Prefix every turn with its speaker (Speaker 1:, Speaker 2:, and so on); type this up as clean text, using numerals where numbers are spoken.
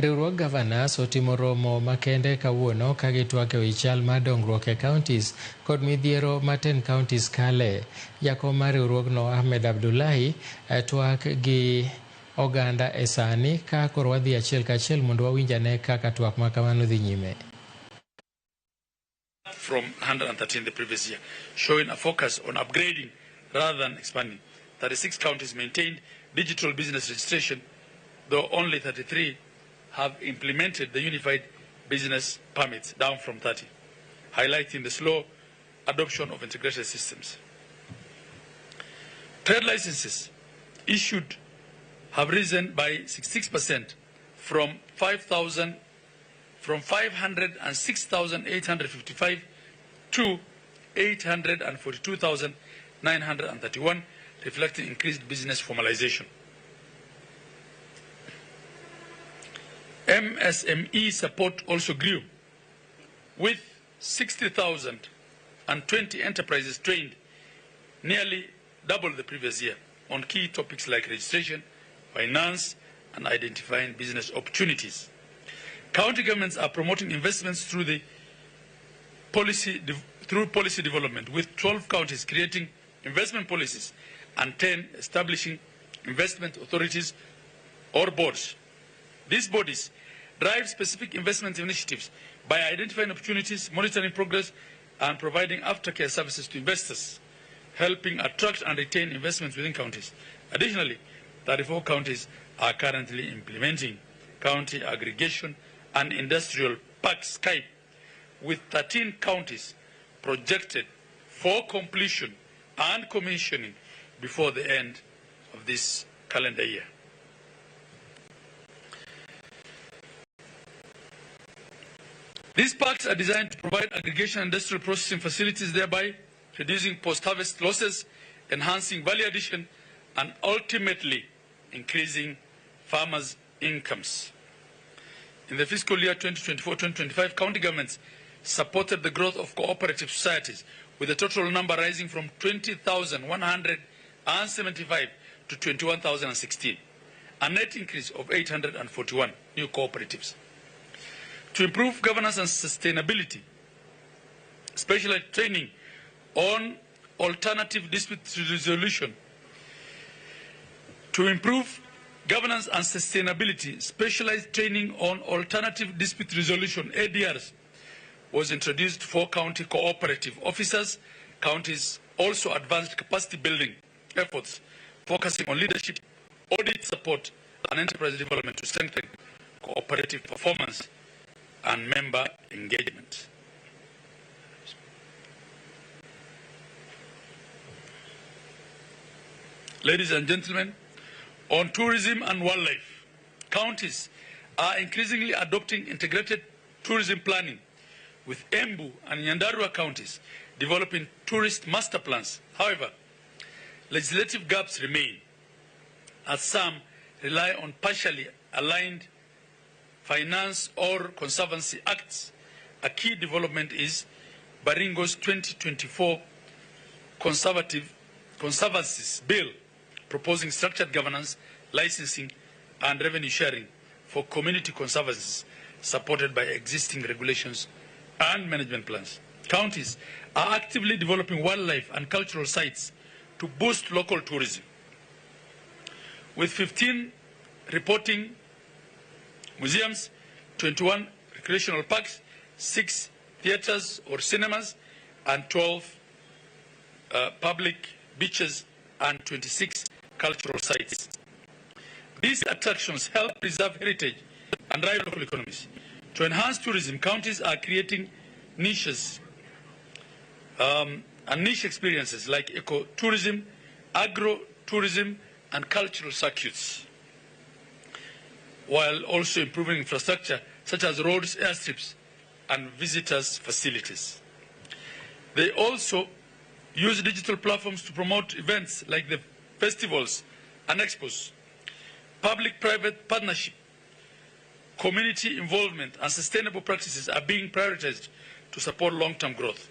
Speaker 1: Riwruog Gavanas otimo romo makende kawuono ka gitwak ewi chal mar dongruok e counties kod midhiero ma 10 counties kale. Jakom mar riwruogno Ahmed Abdullahi twak gi oganda e sani ka koro wadhi achiel kachiel mondo wawinjane kaka twak ma kamano dhi nyime.
Speaker 2: From 113 the previous year, showing a focus on upgrading rather than expanding. 36 counties maintained digital business registration, though only 33 have implemented the unified business permits, down from 30, highlighting the slow adoption of integrated systems. Trade licenses issued have risen by 66% from 506,855 to 842,931, reflecting increased business formalization. MSME support also grew, with 60,020 enterprises trained, nearly double the previous year, on key topics like registration, finance, and identifying business opportunities. County governments are promoting investments through policy development, with 12 counties creating investment policies and 10 establishing investment authorities or boards. These bodies drive specific investment initiatives by identifying opportunities, monitoring progress, and providing aftercare services to investors, helping attract and retain investments within counties. Additionally, 34 counties are currently implementing county aggregation and industrial parks Skype, with 13 counties projected for completion and commissioning before the end of this calendar year. These parks are designed to provide aggregation and industrial processing facilities, thereby reducing post-harvest losses, enhancing value addition, and ultimately increasing farmers' incomes. In the fiscal year 2024-2025, county governments supported the growth of cooperative societies, with the total number rising from 20,175 to 21,016, a net increase of 841 new cooperatives. To improve governance and sustainability, specialized training on alternative dispute resolution. To improve governance and sustainability, specialized training on alternative dispute resolution, ADRs, was introduced for county cooperative officers. Counties also advanced capacity building efforts, focusing on leadership, audit support, and enterprise development to strengthen cooperative performance and member engagement. Ladies and gentlemen, on tourism and wildlife, counties are increasingly adopting integrated tourism planning, with Embu and Nyandarua counties developing tourist master plans. However, legislative gaps remain, as some rely on partially aligned finance or conservancy acts. A key development is Baringo's 2024 Conservancies Bill, proposing structured governance, licensing, and revenue sharing for community conservancies, supported by existing regulations and management plans. Counties are actively developing wildlife and cultural sites to boost local tourism, with 15 reporting museums, 21 recreational parks, 6 theaters or cinemas, and 12 public beaches and 26 cultural sites. These attractions help preserve heritage and drive local economies. To enhance tourism, counties are creating niches and niche experiences like ecotourism, agro-tourism, and cultural circuits, while also improving infrastructure such as roads, airstrips, and visitors' facilities. They also use digital platforms to promote events like the festivals and expos. Public-private partnership, community involvement, and sustainable practices are being prioritized to support long-term growth.